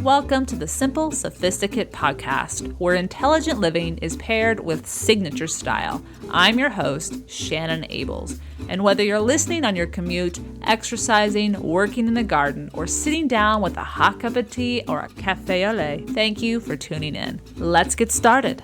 Welcome to the Simple Sophisticate podcast, where intelligent living is paired with signature style. I'm your host, Shannon Ables, and whether you're listening on your commute, exercising, working in the garden, or sitting down with a hot cup of tea or a café au lait, thank you for tuning in. Let's get started.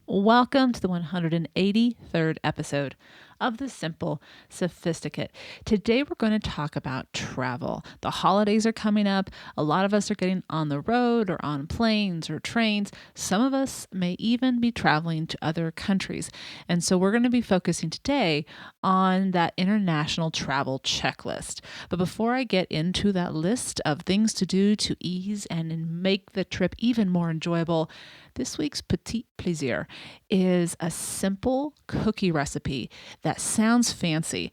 Welcome to the 183rd episode of the Simple Sophisticate. Today we're going to talk about travel. The holidays are coming up. A lot of us are getting on the road or on planes or trains. Some of us may even be traveling to other countries. And so we're going to be focusing today on that international travel checklist. But before I get into that list of things to do to ease and make the trip even more enjoyable, this week's petit plaisir is a simple cookie recipe that sounds fancy,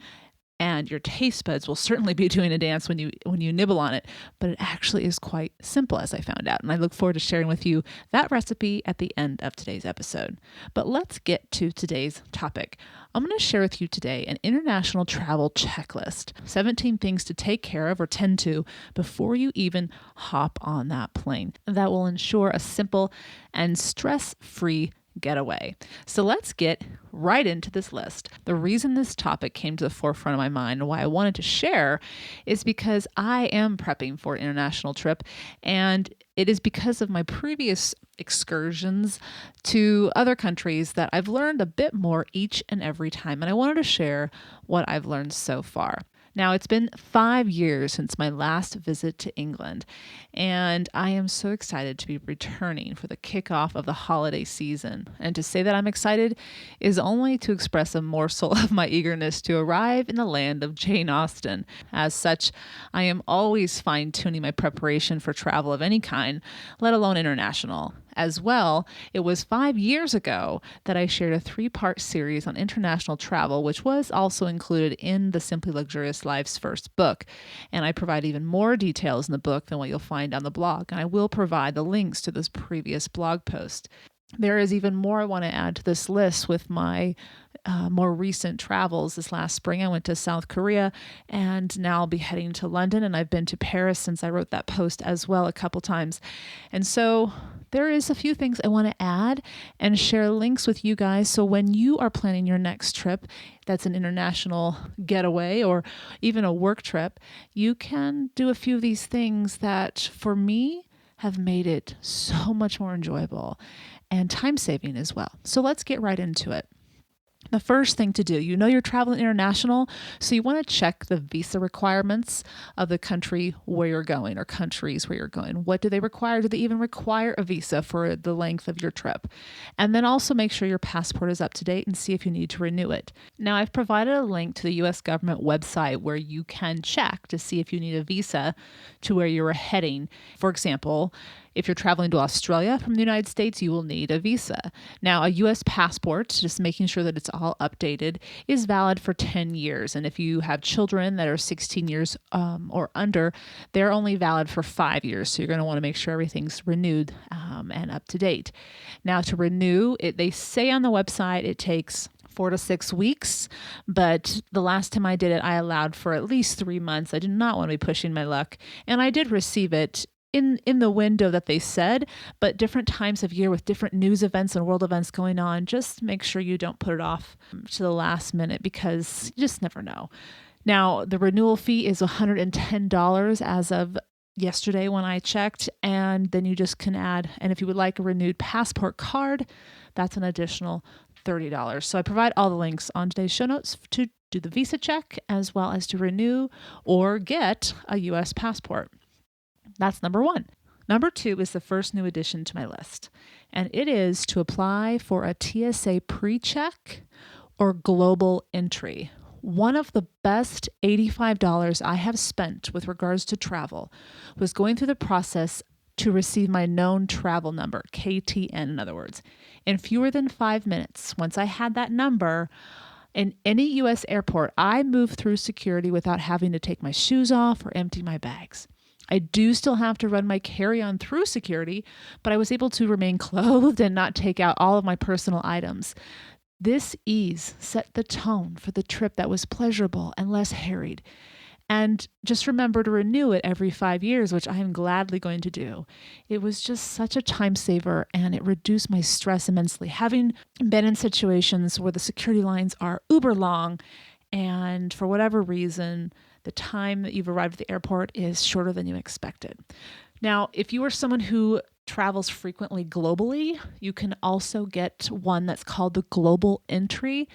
and your taste buds will certainly be doing a dance when you nibble on it, but it actually is quite simple, as I found out, and I look forward to sharing with you that recipe at the end of today's episode. But let's get to today's topic. I'm going to share with you today an international travel checklist, 17 things to take care of or tend to before you even hop on that plane that will ensure a simple and stress-free getaway. So let's get right into this list. The reason this topic came to the forefront of my mind and why I wanted to share is because I am prepping for an international trip, and it is because of my previous excursions to other countries that I've learned a bit more each and every time, and I wanted to share what I've learned so far. Now, it's been 5 years since my last visit to England, and I am so excited to be returning for the kickoff of the holiday season. And to say that I'm excited is only to express a morsel of my eagerness to arrive in the land of Jane Austen. As such, I am always fine-tuning my preparation for travel of any kind, let alone international. As well, it was 5 years ago that I shared a 3-part series on international travel, which was also included in the Simply Luxurious Life's first book. And I provide even more details in the book than what you'll find on the blog. And I will provide the links to those previous blog posts. There is even more I want to add to this list with my more recent travels. This last spring, I went to South Korea, and now I'll be heading to London, and I've been to Paris since I wrote that post as well a couple times. And so there is a few things I want to add and share links with you guys. So when you are planning your next trip, that's an international getaway or even a work trip, you can do a few of these things that for me have made it so much more enjoyable and time-saving as well. So let's get right into it. The first thing to do, you're traveling international, so you want to check the visa requirements of the country where you're going or countries where you're going. What do they require? Do they even require a visa for the length of your trip? And then also make sure your passport is up to date and see if you need to renew it. Now, I've provided a link to the U.S. government website where you can check to see if you need a visa to where you're heading. For example, if you're traveling to Australia from the United States, you will need a visa. Now, a U.S. passport, just making sure that it's all updated, is valid for 10 years. And if you have children that are 16 years or under, they're only valid for 5 years. So you're going to want to make sure everything's renewed and up to date. Now, to renew, they say on the website it takes 4 to 6 weeks, but the last time I did it, I allowed for at least 3 months. I did not want to be pushing my luck, and I did receive it in the window that they said, but different times of year with different news events and world events going on, just make sure you don't put it off to the last minute because you just never know. Now, the renewal fee is $110 as of yesterday when I checked, and then you just can add, and if you would like a renewed passport card, that's an additional $30. So I provide all the links on today's show notes to do the visa check as well as to renew or get a U.S. passport. That's number 1. Number 2 is the first new addition to my list, and it is to apply for a TSA pre-check or global entry. One of the best $85 I have spent with regards to travel was going through the process to receive my known travel number, KTN in other words, in fewer than 5 minutes. Once I had that number, in any U.S. airport, I moved through security without having to take my shoes off or empty my bags. I do still have to run my carry-on through security, but I was able to remain clothed and not take out all of my personal items. This ease set the tone for the trip that was pleasurable and less harried. And just remember to renew it every 5 years, which I am gladly going to do. It was just such a time saver and it reduced my stress immensely. Having been in situations where the security lines are uber long and for whatever reason, the time that you've arrived at the airport is shorter than you expected. Now, if you are someone who travels frequently globally, you can also get one that's called the global entry.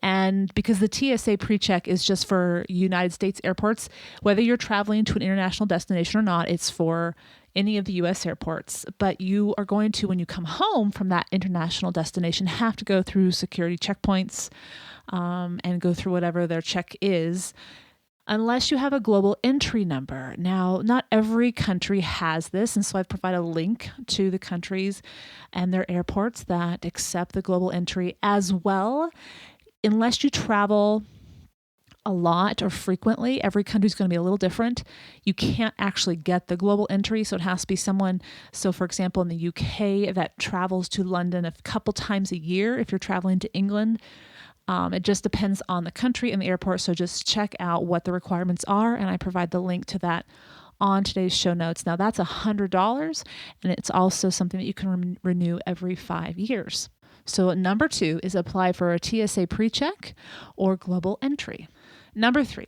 And because the TSA pre-check is just for United States airports, whether you're traveling to an international destination or not, it's for any of the US airports. But you are going to, when you come home from that international destination, have to go through security checkpoints and go through whatever their check is, unless you have a global entry number. Now, not every country has this, and so I've provided a link to the countries and their airports that accept the global entry as well. Unless you travel a lot or frequently, every country is going to be a little different. You can't actually get the global entry, so it has to be someone, so for example, in the UK that travels to London a couple times a year. If you're traveling to England, it just depends on the country and the airport. So just check out what the requirements are. And I provide the link to that on today's show notes. Now that's $100. And it's also something that you can renew every 5 years. So number 2 is apply for a TSA pre-check or global entry. Number 3,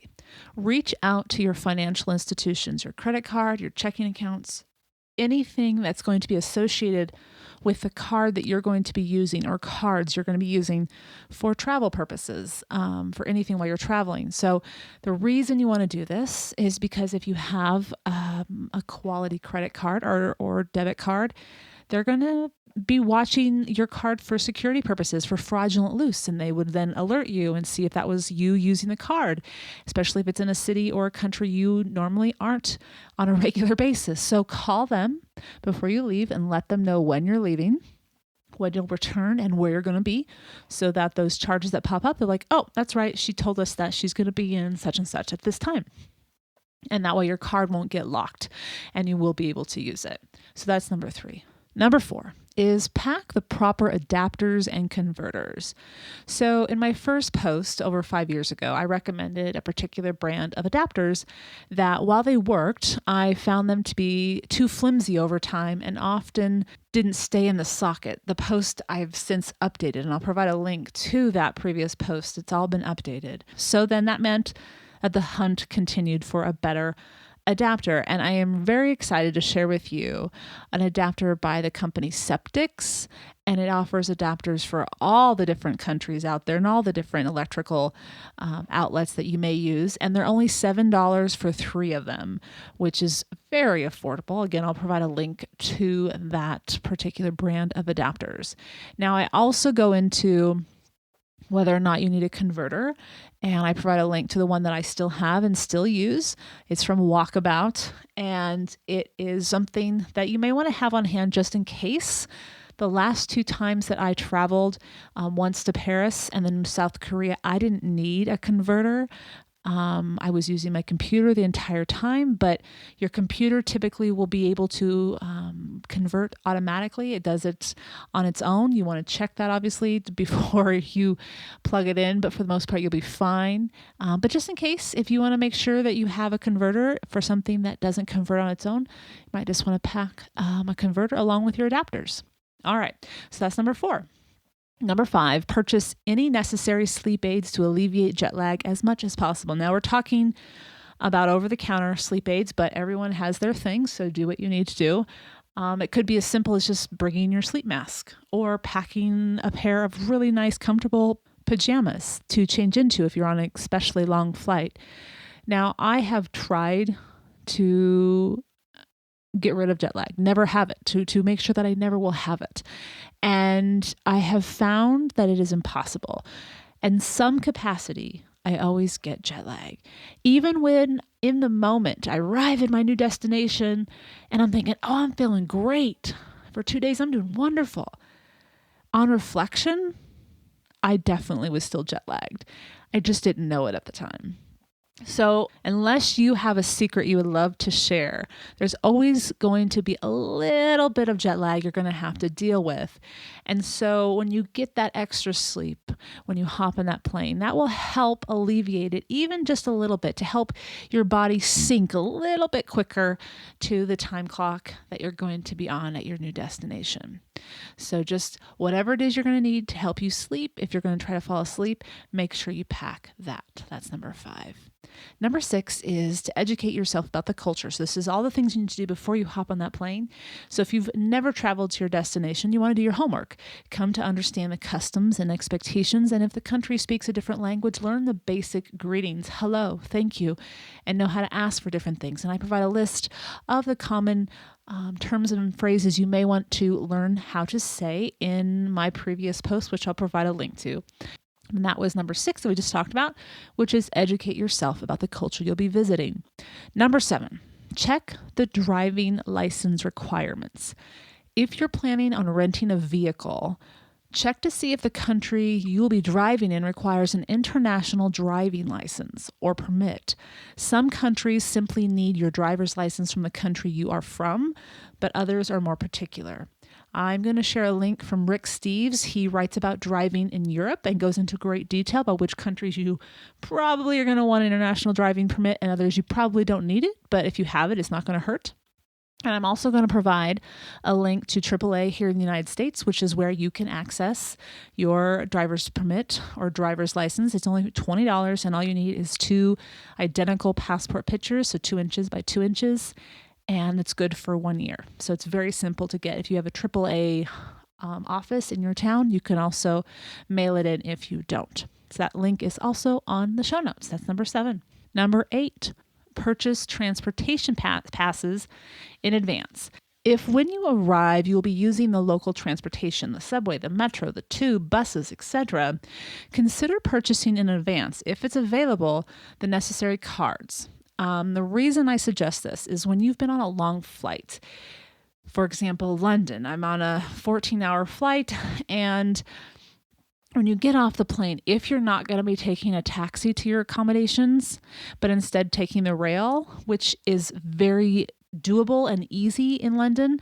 reach out to your financial institutions, your credit card, your checking accounts, anything that's going to be associated with the card that you're going to be using or cards you're going to be using for travel purposes, for anything while you're traveling. So the reason you want to do this is because if you have a quality credit card or debit card, they're going to be watching your card for security purposes, for fraudulent use, and they would then alert you and see if that was you using the card, especially if it's in a city or a country you normally aren't on a regular basis. So call them before you leave and let them know when you're leaving, when you'll return, and where you're going to be, so that those charges that pop up, they're like, oh, that's right, she told us that she's going to be in such and such at this time. And that way your card won't get locked and you will be able to use it. So that's number 3. Number 4 is pack the proper adapters and converters. So in my first post over 5 years ago, I recommended a particular brand of adapters that while they worked, I found them to be too flimsy over time and often didn't stay in the socket. The post I've since updated, and I'll provide a link to that previous post. It's all been updated. So then that meant that the hunt continued for a better adapter. And I am very excited to share with you an adapter by the company Septix. And it offers adapters for all the different countries out there and all the different electrical outlets that you may use. And they're only $7 for 3 of them, which is very affordable. Again, I'll provide a link to that particular brand of adapters. Now, I also go into whether or not you need a converter, and I provide a link to the one that I still have and still use. It's from Walkabout, and it is something that you may want to have on hand just in case. The last 2 times that I traveled, once to Paris and then South Korea, I didn't need a converter. I was using my computer the entire time, but your computer typically will be able to convert automatically. It does it on its own. You want to check that obviously before you plug it in, but for the most part, you'll be fine. But just in case, if you want to make sure that you have a converter for something that doesn't convert on its own, you might just want to pack a converter along with your adapters. All right, so that's number 4. Number 5, purchase any necessary sleep aids to alleviate jet lag as much as possible. Now we're talking about over-the-counter sleep aids, but everyone has their things, so do what you need to do. It could be as simple as just bringing your sleep mask or packing a pair of really nice, comfortable pajamas to change into if you're on an especially long flight. Now, I have tried to get rid of jet lag, never have it, to make sure that I never will have it. And I have found that it is impossible. In some capacity, I always get jet lag. Even when in the moment, I arrive at my new destination and I'm thinking, oh, I'm feeling great. For 2 days, I'm doing wonderful. On reflection, I definitely was still jet lagged. I just didn't know it at the time. So unless you have a secret you would love to share, there's always going to be a little bit of jet lag you're going to have to deal with. And so when you get that extra sleep, when you hop in that plane, that will help alleviate it even just a little bit to help your body sync a little bit quicker to the time clock that you're going to be on at your new destination. So just whatever it is you're going to need to help you sleep, if you're going to try to fall asleep, make sure you pack that. That's number 5. Number 6 is to educate yourself about the culture. So this is all the things you need to do before you hop on that plane. So if you've never traveled to your destination, you want to do your homework. Come to understand the customs and expectations. And if the country speaks a different language, learn the basic greetings. Hello, thank you, and know how to ask for different things. And I provide a list of the common terms and phrases you may want to learn how to say in my previous post, which I'll provide a link to. And that was number 6 that we just talked about, which is educate yourself about the culture you'll be visiting. Number 7, check the driving license requirements. If you're planning on renting a vehicle, check to see if the country you'll be driving in requires an international driving license or permit. Some countries simply need your driver's license from the country you are from, but others are more particular. I'm going to share a link from Rick Steves. He writes about driving in Europe and goes into great detail about which countries you probably are going to want an international driving permit and others you probably don't need it, but if you have it, it's not going to hurt. And I'm also going to provide a link to AAA here in the United States, which is where you can access your driver's permit or driver's license. It's only $20, and all you need is 2 identical passport pictures, so 2 inches by 2 inches, and it's good for 1 year. So it's very simple to get. If you have a AAA office in your town, you can also mail it in if you don't. So that link is also on the show notes. That's number 7. Number 8, purchase transportation passes in advance. If when you arrive, you will be using the local transportation, the subway, the metro, the tube, buses, etc., consider purchasing in advance, if it's available, the necessary cards. The reason I suggest this is when you've been on a long flight, for example, London, I'm on a 14-hour flight, and when you get off the plane, if you're not going to be taking a taxi to your accommodations, but instead taking the rail, which is very doable and easy in London,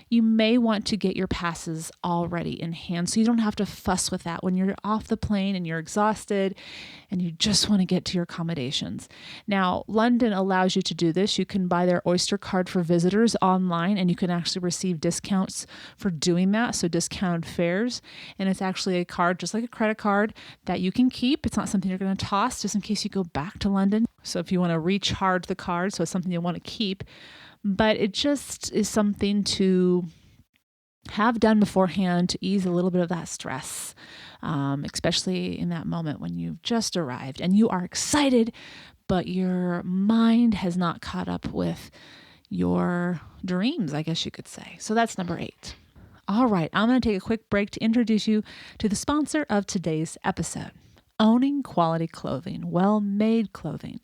you may want to get your passes already in hand so you don't have to fuss with that when you're off the plane and you're exhausted and you just want to get to your accommodations. Now, London allows you to do this. You can buy their Oyster card for visitors online, and you can actually receive discounts for doing that, so discounted fares. And it's actually a card, just like a credit card, that you can keep. It's not something you're going to toss just in case you go back to London. So if you want to recharge the card, so it's something you want to keep. But it just is something to have done beforehand to ease a little bit of that stress, especially in that moment when you've just arrived and you are excited, but your mind has not caught up with your dreams, I guess you could say. So that's number 8. All right, I'm going to take a quick break to introduce you to the sponsor of today's episode. Owning quality clothing, well-made clothing,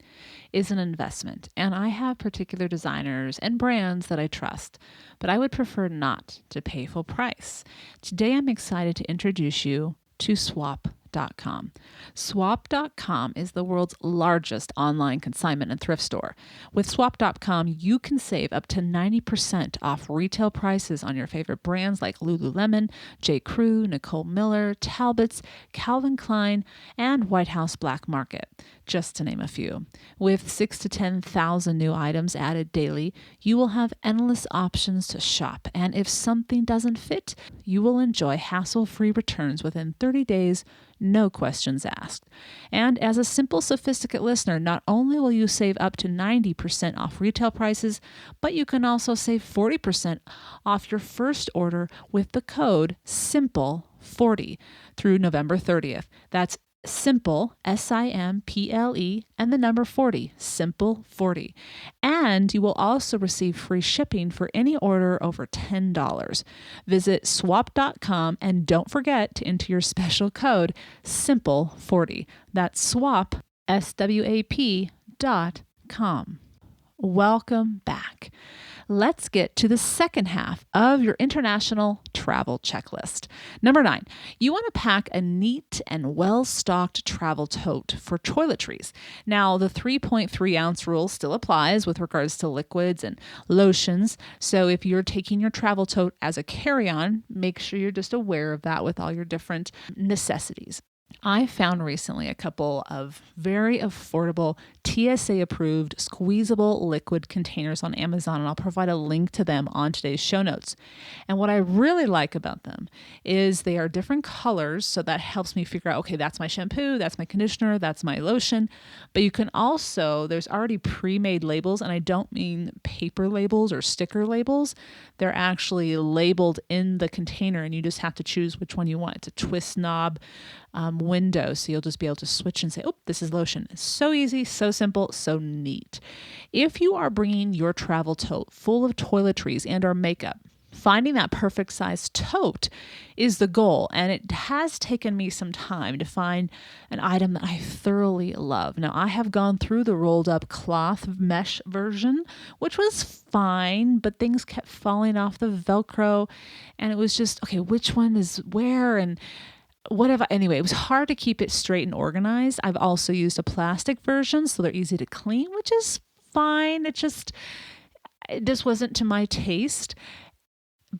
is an investment, and I have particular designers and brands that I trust, but I would prefer not to pay full price. Today, I'm excited to introduce you to Swap.com. Swap.com is the world's largest online consignment and thrift store. With Swap.com, you can save up to 90% off retail prices on your favorite brands like Lululemon, J. Crew, Nicole Miller, Talbots, Calvin Klein, and White House Black Market, just to name a few. With 6,000 to 10,000 new items added daily, you will have endless options to shop, and if something doesn't fit, you will enjoy hassle-free returns within 30 days, no questions asked. And as a Simple Sophisticate listener, not only will you save up to 90% off retail prices, but you can also save 40% off your first order with the code SIMPLE40 through November 30th. That's Simple, SIMPLE, and the number 40, Simple 40. And you will also receive free shipping for any order over $10. Visit swap.com and don't forget to enter your special code Simple40. That's swap, SWAP.com. Welcome back. Let's get to the second half of your international travel checklist. Number 9, you want to pack a neat and well-stocked travel tote for toiletries. Now, the 3.3 ounce rule still applies with regards to liquids and lotions. So if you're taking your travel tote as a carry-on, make sure you're just aware of that with all your different necessities. I found recently a couple of very affordable TSA approved squeezable liquid containers on Amazon, and I'll provide a link to them on today's show notes. And what I really like about them is they are different colors, so that helps me figure out, okay, that's my shampoo, that's my conditioner, that's my lotion. But you can also, there's already pre-made labels, and I don't mean paper labels or sticker labels. They're actually labeled in the container, and you just have to choose which one you want. It's a twist knob window, so you'll just be able to switch and say, oh, this is lotion. It's so easy, so simple, so neat. If you are bringing your travel tote full of toiletries and or makeup, finding that perfect size tote is the goal, and it has taken me some time to find an item that I thoroughly love. Now, I have gone through the rolled up cloth mesh version, which was fine, but things kept falling off the Velcro, and it was just, okay, which one is where, and anyway, it was hard to keep it straight and organized. I've also used a plastic version, so they're easy to clean, which is fine. It just wasn't to my taste.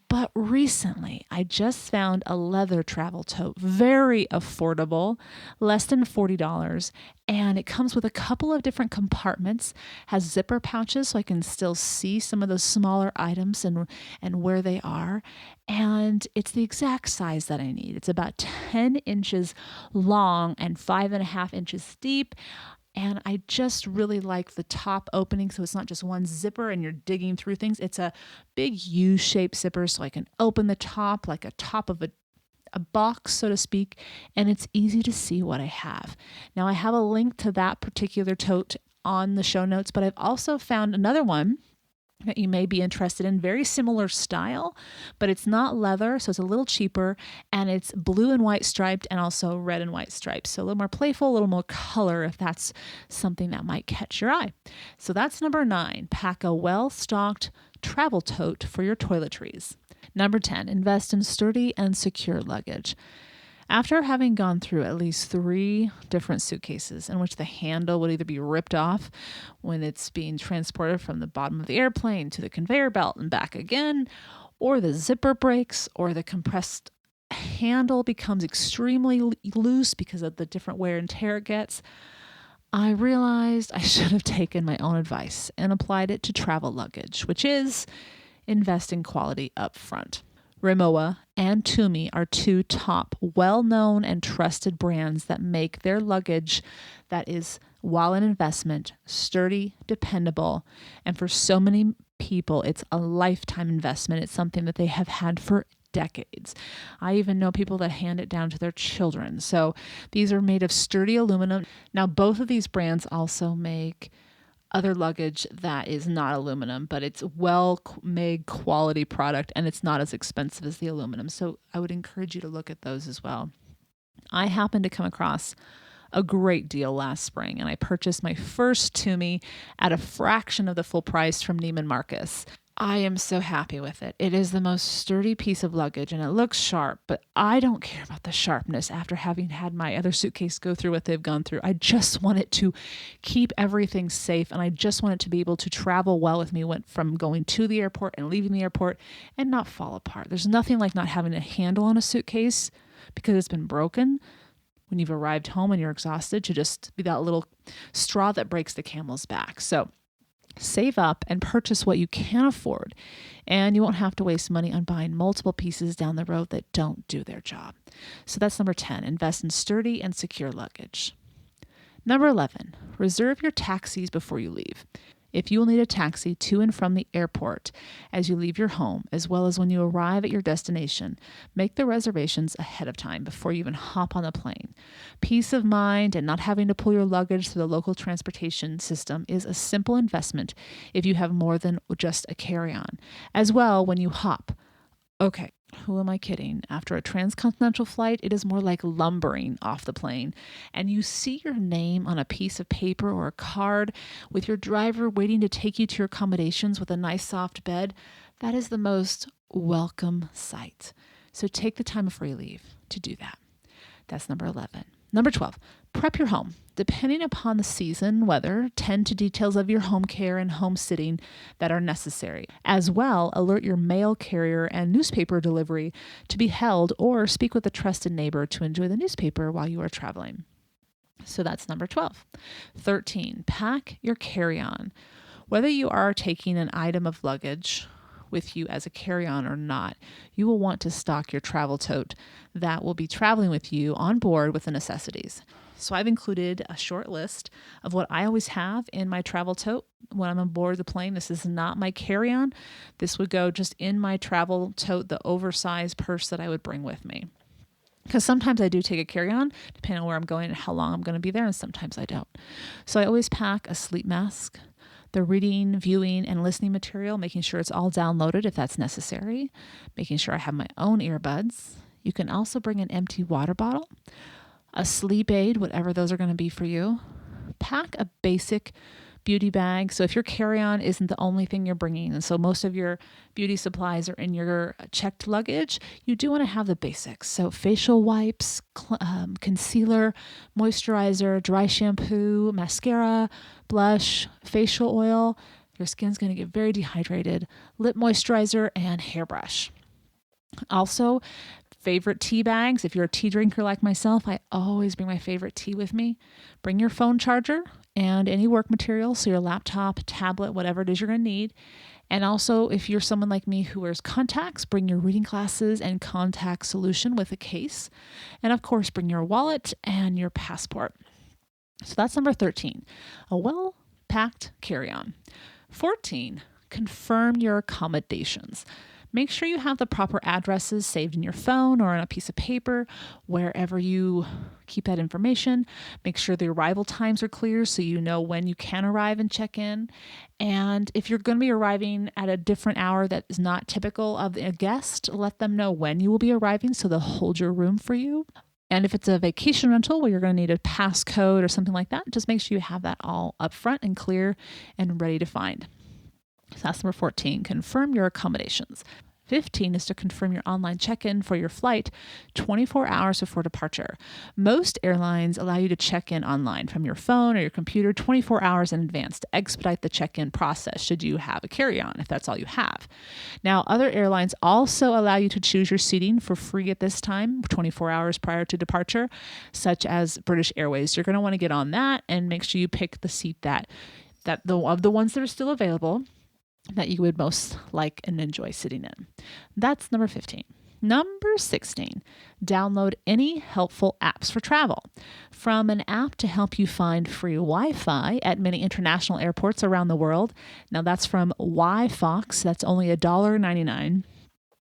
But recently, I just found a leather travel tote, very affordable, less than $40, and it comes with a couple of different compartments, has zipper pouches so I can still see some of those smaller items and where they are, and it's the exact size that I need. It's about 10 inches long and 5.5 inches deep. And I just really like the top opening, so it's not just one zipper and you're digging through things. It's a big U-shaped zipper, so I can open the top like a top of a box, so to speak, and it's easy to see what I have. Now, I have a link to that particular tote on the show notes, but I've also found another one that you may be interested in, very similar style, but it's not leather, so it's a little cheaper, and it's blue and white striped and also red and white stripes. So a little more playful, a little more color if that's something that might catch your eye. So that's number 9, pack a well-stocked travel tote for your toiletries. Number 10, invest in sturdy and secure luggage. After having gone through at least 3 different suitcases in which the handle would either be ripped off when it's being transported from the bottom of the airplane to the conveyor belt and back again, or the zipper breaks, or the compressed handle becomes extremely loose because of the different wear and tear it gets, I realized I should have taken my own advice and applied it to travel luggage, which is invest in quality up front. Rimowa and Tumi are 2 top well-known and trusted brands that make their luggage that is, while an investment, sturdy, dependable, and for so many people, it's a lifetime investment. It's something that they have had for decades. I even know people that hand it down to their children. So these are made of sturdy aluminum. Now, both of these brands also make other luggage that is not aluminum, but it's well-made quality product, and it's not as expensive as the aluminum. So I would encourage you to look at those as well. I happened to come across a great deal last spring, and I purchased my first Tumi at a fraction of the full price from Neiman Marcus. I am so happy with it. It is the most sturdy piece of luggage, and it looks sharp, but I don't care about the sharpness after having had my other suitcase go through what they've gone through. I just want it to keep everything safe, and I just want it to be able to travel well with me from going to the airport and leaving the airport and not fall apart. There's nothing like not having a handle on a suitcase because it's been broken when you've arrived home and you're exhausted, to just be that little straw that breaks the camel's back. So save up and purchase what you can afford, and you won't have to waste money on buying multiple pieces down the road that don't do their job. So that's number 10, invest in sturdy and secure luggage. Number 11, reserve your taxis before you leave. If you will need a taxi to and from the airport as you leave your home, as well as when you arrive at your destination, make the reservations ahead of time before you even hop on the plane. Peace of mind and not having to pull your luggage through the local transportation system is a simple investment if you have more than just a carry-on. As well, when you hop. Okay, Who am I kidding? After a transcontinental flight, it is more like lumbering off the plane. And you see your name on a piece of paper or a card with your driver waiting to take you to your accommodations with a nice soft bed. That is the most welcome sight. So take the time before you leave to do that. That's number 11. Number 12, prep your home. Depending upon the season, weather, tend to details of your home care and home sitting that are necessary. As well, alert your mail carrier and newspaper delivery to be held, or speak with a trusted neighbor to enjoy the newspaper while you are traveling. So that's number 12. 13, pack your carry-on. Whether you are taking an item of luggage with you as a carry-on or not, you will want to stock your travel tote that will be traveling with you on board with the necessities. So I've included a short list of what I always have in my travel tote when I'm on board the plane. This is not my carry-on. This would go just in my travel tote, the oversized purse that I would bring with me. Because sometimes I do take a carry-on, depending on where I'm going and how long I'm going to be there, and sometimes I don't. So I always pack a sleep mask, the reading, viewing, and listening material, making sure it's all downloaded if that's necessary, making sure I have my own earbuds. You can also bring an empty water bottle, a sleep aid, whatever those are going to be for you. Pack a basic beauty bag. So if your carry-on isn't the only thing you're bringing, and so most of your beauty supplies are in your checked luggage, you do want to have the basics. So facial wipes, concealer, moisturizer, dry shampoo, mascara, blush, facial oil. Your skin's going to get very dehydrated, lip moisturizer, and hairbrush. Also, favorite tea bags. If you're a tea drinker like myself, I always bring my favorite tea with me. Bring your phone charger and any work material, so your laptop, tablet, whatever it is you're going to need. And also, if you're someone like me who wears contacts, bring your reading glasses and contact solution with a case. And of course, bring your wallet and your passport. So that's number 13, a well-packed carry-on. 14, confirm your accommodations. Make sure you have the proper addresses saved in your phone or on a piece of paper, wherever you keep that information. Make sure the arrival times are clear so you know when you can arrive and check in. And if you're going to be arriving at a different hour that is not typical of a guest, let them know when you will be arriving so they'll hold your room for you. And if it's a vacation rental where you're going to need a passcode or something like that, just make sure you have that all up front and clear and ready to find. So that's number 14, confirm your accommodations. 15 is to confirm your online check-in for your flight 24 hours before departure. Most airlines allow you to check in online from your phone or your computer 24 hours in advance to expedite the check-in process should you have a carry-on, if that's all you have. Now, other airlines also allow you to choose your seating for free at this time, 24 hours prior to departure, such as British Airways. You're going to want to get on that and make sure you pick the seat of the ones that are still available that you would most like and enjoy sitting in. That's number 15. Number 16, download any helpful apps for travel. From an app to help you find free Wi-Fi at many international airports around the world. Now that's from Wi-Fox. That's only $1.99.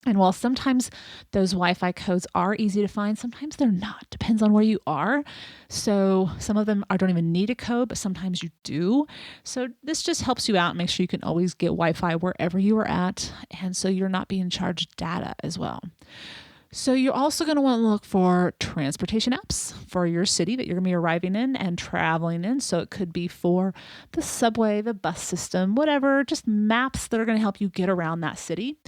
And while sometimes those Wi-Fi codes are easy to find, sometimes they're not. Depends on where you are. So some of them don't even need a code, but sometimes you do. So this just helps you out and make sure you can always get Wi-Fi wherever you are at. And so you're not being charged data as well. So you're also going to want to look for transportation apps for your city that you're going to be arriving in and traveling in. So it could be for the subway, the bus system, whatever, just maps that are going to help you get around that city.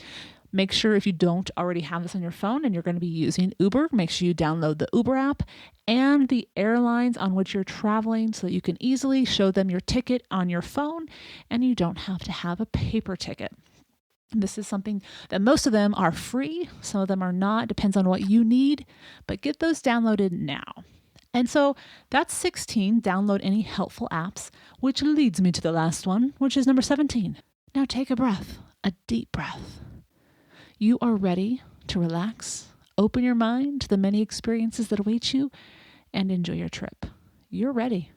Make sure if you don't already have this on your phone and you're going to be using Uber, make sure you download the Uber app and the airlines on which you're traveling so that you can easily show them your ticket on your phone and you don't have to have a paper ticket. This is something that most of them are free. Some of them are not. Depends on what you need, but get those downloaded now. And so that's 16, download any helpful apps, which leads me to the last one, which is number 17. Now take a breath, a deep breath. You are ready to relax, open your mind to the many experiences that await you, and enjoy your trip. You're ready.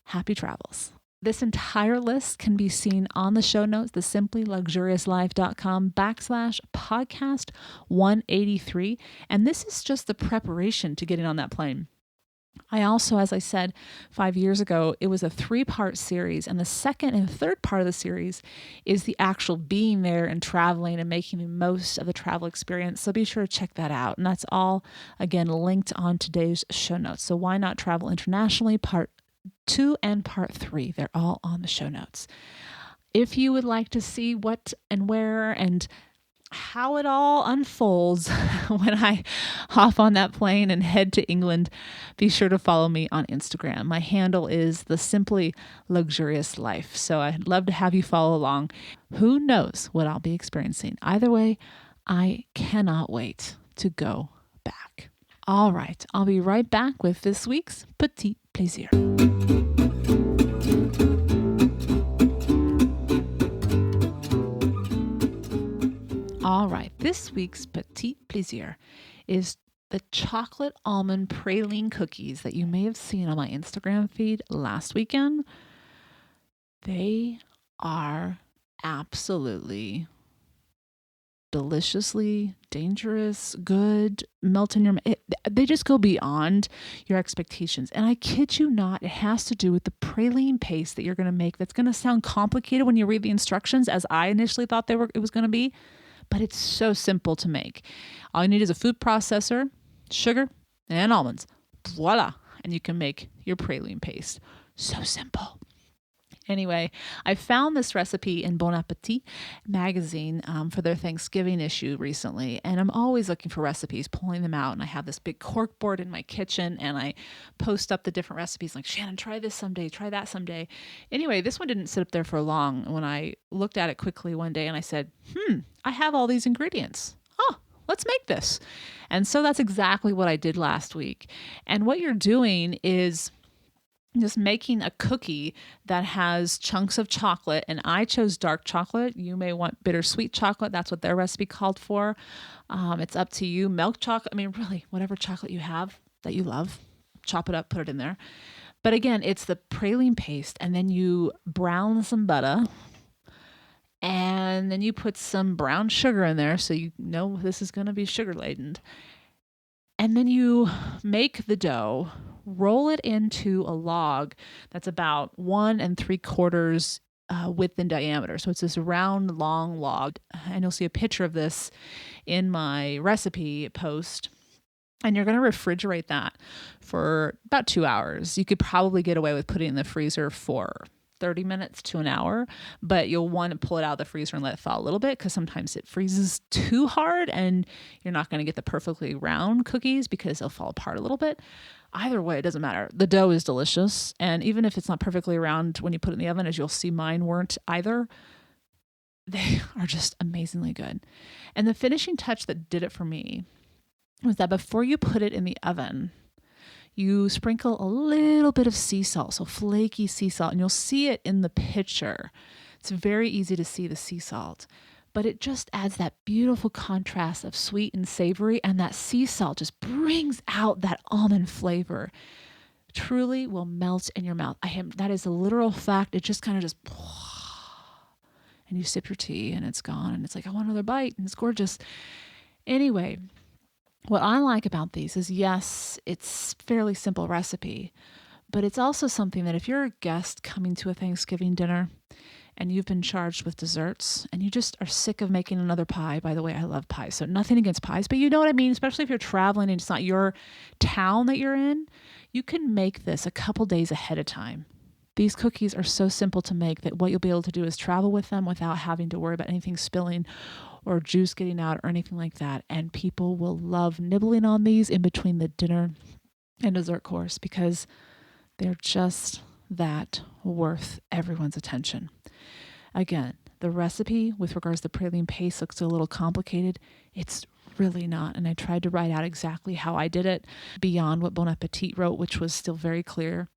Happy travels. This entire list can be seen on the show notes, the simplyluxuriouslife.com/podcast 183. And this is just the preparation to getting on that plane. I also, as I said 5 years ago, it was a 3-part series. And the second and third part of the series is the actual being there and traveling and making the most of the travel experience. So be sure to check that out. And that's all, again, linked on today's show notes. So why not travel internationally? Part 2 and part 3. They're all on the show notes. If you would like to see what and where and how it all unfolds when I hop on that plane and head to England, be sure to follow me on Instagram. My handle is The Simply Luxurious Life. So I'd love to have you follow along. Who knows what I'll be experiencing? Either way, I cannot wait to go back. All right, I'll be right back with this week's Petit Plaisir. All right, this week's Petit Plaisir is the chocolate almond praline cookies that you may have seen on my Instagram feed last weekend. They are absolutely deliciously dangerous, good, melt in your mouth. They just go beyond your expectations. And I kid you not, it has to do with the praline paste that you're going to make. That's going to sound complicated when you read the instructions, as I initially thought it was going to be. But it's so simple to make. All you need is a food processor, sugar, and almonds. Voila. And you can make your praline paste. So simple. Anyway, I found this recipe in Bon Appetit magazine for their Thanksgiving issue recently. And I'm always looking for recipes, pulling them out. And I have this big cork board in my kitchen and I post up the different recipes like, Shannon, try this someday, try that someday. Anyway, this one didn't sit up there for long when I looked at it quickly one day and I said, I have all these ingredients. Oh, let's make this. And so that's exactly what I did last week. And what you're doing is just making a cookie that has chunks of chocolate, and I chose dark chocolate. You may want bittersweet chocolate. That's what their recipe called for. It's up to you. Milk chocolate, really, whatever chocolate you have that you love, chop it up, put it in there. But again, it's the praline paste, and then you brown some butter, and then you put some brown sugar in there so you know this is going to be sugar laden. And then you make the dough, roll it into a log that's about 1 3/4 width and diameter. So it's this round, long log. And you'll see a picture of this in my recipe post. And you're going to refrigerate that for about 2 hours. You could probably get away with putting it in the freezer for 30 minutes to an hour, but you'll want to pull it out of the freezer and let it thaw a little bit because sometimes it freezes too hard and you're not going to get the perfectly round cookies because they'll fall apart a little bit. Either way, it doesn't matter. The dough is delicious. And even if it's not perfectly round when you put it in the oven, as you'll see, mine weren't either. They are just amazingly good. And the finishing touch that did it for me was that before you put it in the oven, you sprinkle a little bit of sea salt, so flaky sea salt, and you'll see it in the picture. It's very easy to see the sea salt, but it just adds that beautiful contrast of sweet and savory, and that sea salt just brings out that almond flavor. Truly will melt in your mouth. That is a literal fact. It just kind of and you sip your tea and it's gone, and it's like, I want another bite, and it's gorgeous. Anyway, what I like about these is, yes, it's a fairly simple recipe, but it's also something that if you're a guest coming to a Thanksgiving dinner and you've been charged with desserts and you just are sick of making another pie. By the way, I love pies, so nothing against pies, but you know what I mean, especially if you're traveling and it's not your town that you're in, you can make this a couple days ahead of time. These cookies are so simple to make that what you'll be able to do is travel with them without having to worry about anything spilling or juice getting out or anything like that. And people will love nibbling on these in between the dinner and dessert course because they're just that worth everyone's attention. Again, the recipe with regards to praline paste looks a little complicated. It's really not. And I tried to write out exactly how I did it beyond what Bon Appetit wrote, which was still very clear.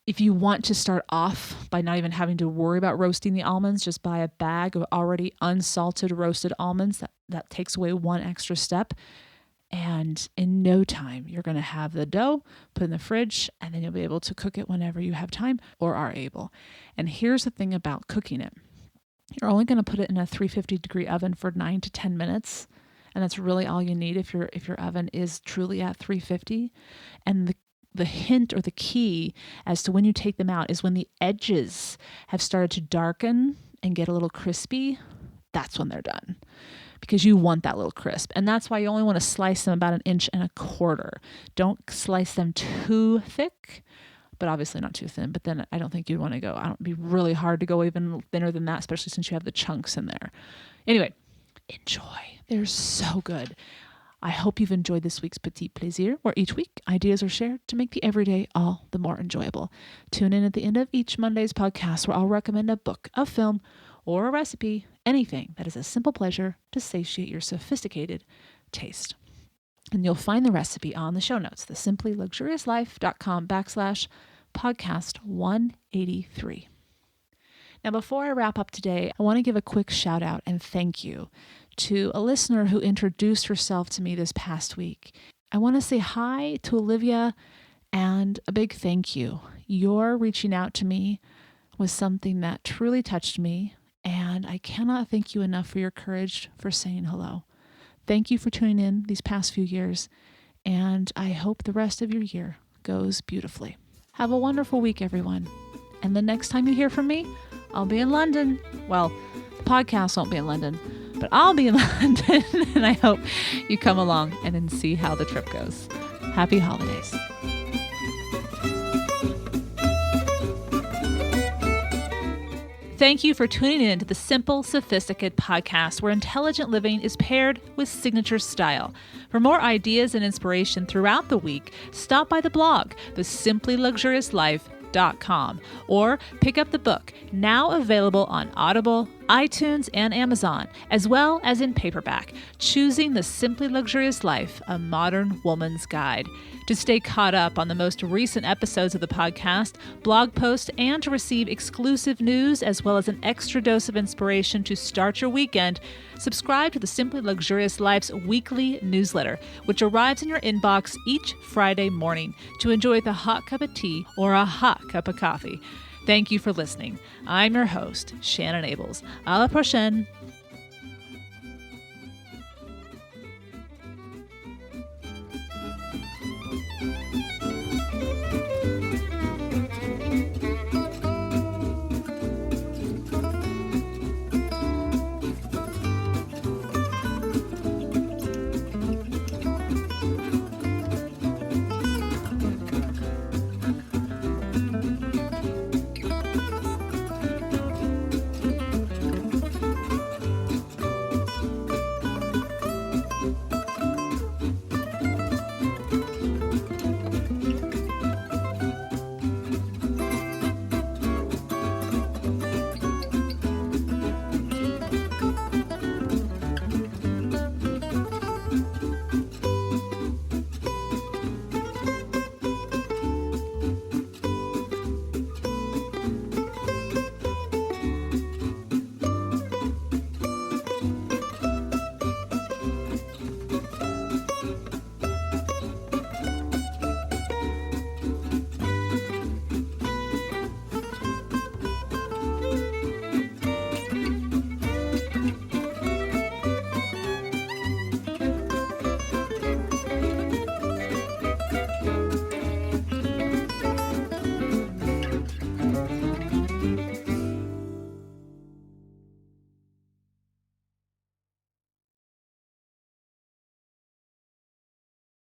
If you want to start off by not even having to worry about roasting the almonds, just buy a bag of already unsalted roasted almonds. That takes away one extra step. And in no time, you're going to have the dough put in the fridge, and then you'll be able to cook it whenever you have time or are able. And here's the thing about cooking it. You're only going to put it in a 350-degree oven for 9 to 10 minutes. And that's really all you need if your oven is truly at 350. And the hint or the key as to when you take them out is when the edges have started to darken and get a little crispy. That's when they're done, because you want that little crisp. And that's why you only want to slice them about 1.25 inches. Don't slice them too thick, but obviously not too thin. But then I don't think you'd want to go. It'd be really hard to go even thinner than that, especially since you have the chunks in there. Anyway, enjoy. They're so good. I hope you've enjoyed this week's Petit Plaisir, where each week ideas are shared to make the everyday all the more enjoyable. Tune in at the end of each Monday's podcast, where I'll recommend a book, a film, or a recipe, anything that is a simple pleasure to satiate your sophisticated taste. And you'll find the recipe on the show notes, thesimplyluxuriouslife.com/podcast 183. Now, before I wrap up today, I want to give a quick shout out and thank you to a listener who introduced herself to me this past week. I want to say hi to Olivia and a big thank you. Your reaching out to me was something that truly touched me, and I cannot thank you enough for your courage for saying hello. Thank you for tuning in these past few years, and I hope the rest of your year goes beautifully. Have a wonderful week, everyone. And the next time you hear from me, I'll be in London. Well, the podcast won't be in London, but I'll be in London, and I hope you come along and then see how the trip goes. Happy holidays. Thank you for tuning in to the Simple Sophisticate podcast, where intelligent living is paired with signature style. For more ideas and inspiration throughout the week, stop by the blog, thesimplyluxuriouslife.com, or pick up the book, now available on Audible, iTunes, and Amazon, as well as in paperback, Choosing the Simply Luxurious Life, A Modern Woman's Guide. To stay caught up on the most recent episodes of the podcast, blog posts, and to receive exclusive news as well as an extra dose of inspiration to start your weekend, subscribe to the Simply Luxurious Life's weekly newsletter, which arrives in your inbox each Friday morning to enjoy with a hot cup of tea or a hot cup of coffee. Thank you for listening. I'm your host, Shannon Ables. À la prochaine.